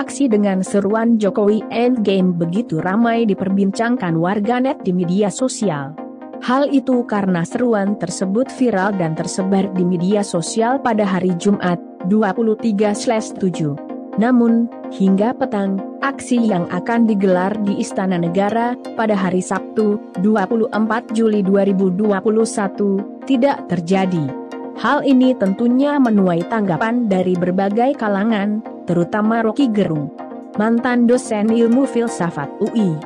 Aksi dengan seruan Jokowi Endgame begitu ramai diperbincangkan warganet di media sosial. Hal itu karena seruan tersebut viral dan tersebar di media sosial pada hari Jumat, 23/7. Namun, hingga petang, aksi yang akan digelar di Istana Negara pada hari Sabtu, 24 Juli 2021, tidak terjadi. Hal ini tentunya menuai tanggapan dari berbagai kalangan, terutama Rocky Gerung, mantan dosen ilmu filsafat UI.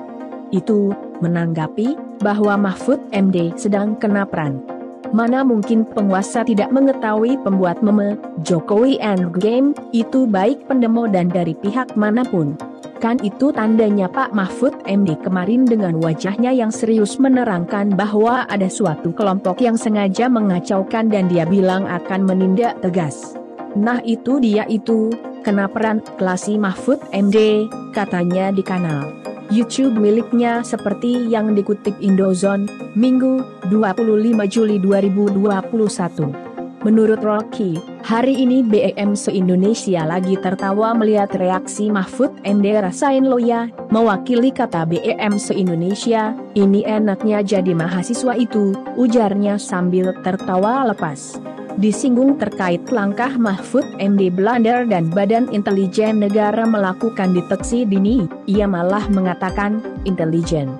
Itu menanggapi bahwa Mahfud MD sedang kena prank. Mana mungkin penguasa tidak mengetahui pembuat meme Jokowi Endgame itu baik pendemo dan dari pihak manapun. Kan itu tandanya Pak Mahfud MD kemarin dengan wajahnya yang serius menerangkan bahwa ada suatu kelompok yang sengaja mengacaukan dan dia bilang akan menindak tegas. Nah itu dia itu, kena peran klasi Mahfud MD, katanya di kanal YouTube miliknya seperti yang dikutip Indozone, Minggu, 25 Juli 2021. Menurut Rocky, hari ini BEM se-Indonesia lagi tertawa melihat reaksi Mahfud MD. Rasain lo ya, mewakili kata BEM se-Indonesia, ini enaknya jadi mahasiswa itu, ujarnya sambil tertawa lepas. Disinggung terkait langkah Mahfud MD blunder dan Badan Intelijen Negara melakukan deteksi dini, ia malah mengatakan, intelijen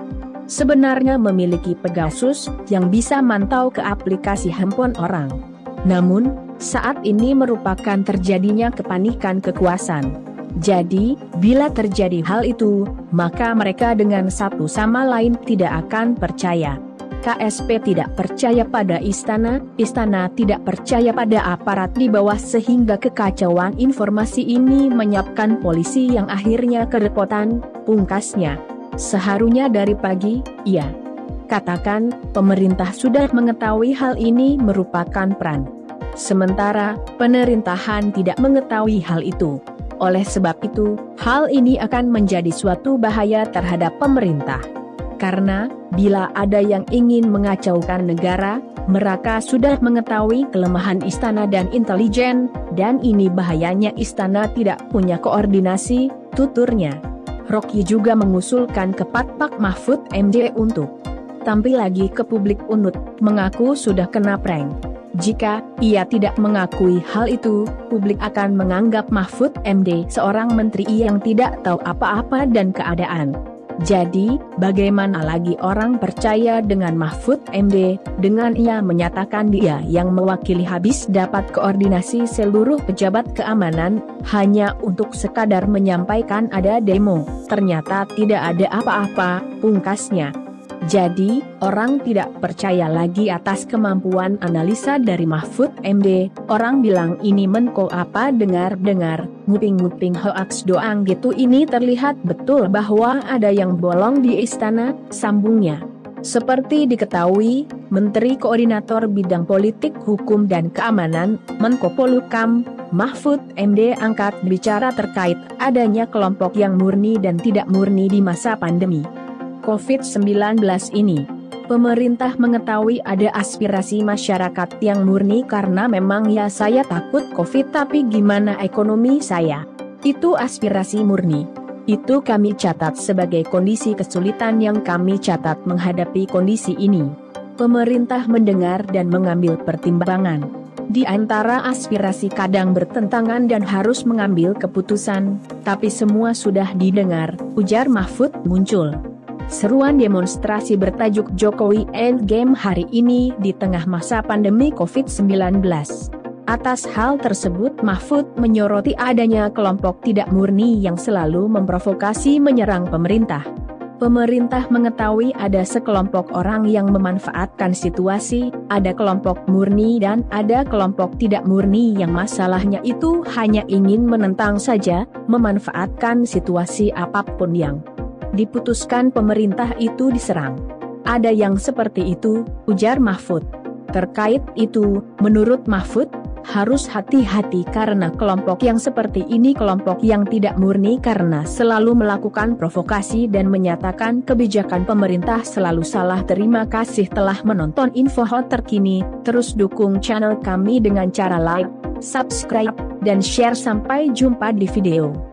sebenarnya memiliki Pegasus yang bisa mantau ke aplikasi handphone orang. Namun, saat ini merupakan terjadinya kepanikan kekuasaan. Jadi, bila terjadi hal itu, maka mereka dengan satu sama lain tidak akan percaya. KSP tidak percaya pada istana, istana tidak percaya pada aparat di bawah sehingga kekacauan informasi ini menyiapkan polisi yang akhirnya kerepotan, pungkasnya. Seharunya dari pagi, ia katakan, pemerintah sudah mengetahui hal ini merupakan prank. Sementara, pemerintahan tidak mengetahui hal itu. Oleh sebab itu, hal ini akan menjadi suatu bahaya terhadap pemerintah. Karena, bila ada yang ingin mengacaukan negara, mereka sudah mengetahui kelemahan istana dan intelijen, dan ini bahayanya istana tidak punya koordinasi, tuturnya. Rocky juga mengusulkan kepada Pak Mahfud MD untuk tampil lagi ke publik untuk mengaku sudah kena prank. Jika ia tidak mengakui hal itu, publik akan menganggap Mahfud MD seorang menteri yang tidak tahu apa-apa dan keadaan. Jadi, bagaimana lagi orang percaya dengan Mahfud MD, dengan ia menyatakan dia yang mewakili habis dapat koordinasi seluruh pejabat keamanan, hanya untuk sekadar menyampaikan ada demo, ternyata tidak ada apa-apa, pungkasnya. Jadi, orang tidak percaya lagi atas kemampuan analisa dari Mahfud MD, orang bilang ini menko apa dengar-dengar, nguping-nguping hoaks doang gitu. Ini terlihat betul bahwa ada yang bolong di istana, sambungnya. Seperti diketahui, Menteri Koordinator Bidang Politik Hukum dan Keamanan, Menko Polhukam, Mahfud MD angkat bicara terkait adanya kelompok yang murni dan tidak murni di masa pandemi COVID-19 ini. Pemerintah mengetahui ada aspirasi masyarakat yang murni karena memang ya saya takut COVID tapi gimana ekonomi saya. Itu aspirasi murni. Itu kami catat sebagai kondisi kesulitan yang kami catat menghadapi kondisi ini. Pemerintah mendengar dan mengambil pertimbangan. Di antara aspirasi kadang bertentangan dan harus mengambil keputusan, tapi semua sudah didengar, ujar Mahfud muncul. Seruan demonstrasi bertajuk Jokowi Endgame hari ini di tengah masa pandemi COVID-19. Atas hal tersebut Mahfud menyoroti adanya kelompok tidak murni yang selalu memprovokasi menyerang pemerintah. Pemerintah mengetahui ada sekelompok orang yang memanfaatkan situasi, ada kelompok murni dan ada kelompok tidak murni yang masalahnya itu hanya ingin menentang saja, memanfaatkan situasi apapun yang diputuskan pemerintah itu diserang. Ada yang seperti itu, ujar Mahfud. Terkait itu, menurut Mahfud, harus hati-hati karena kelompok yang seperti ini kelompok yang tidak murni karena selalu melakukan provokasi dan menyatakan kebijakan pemerintah selalu salah. Terima kasih telah menonton info hot terkini, terus dukung channel kami dengan cara like, subscribe, dan share. Sampai jumpa di video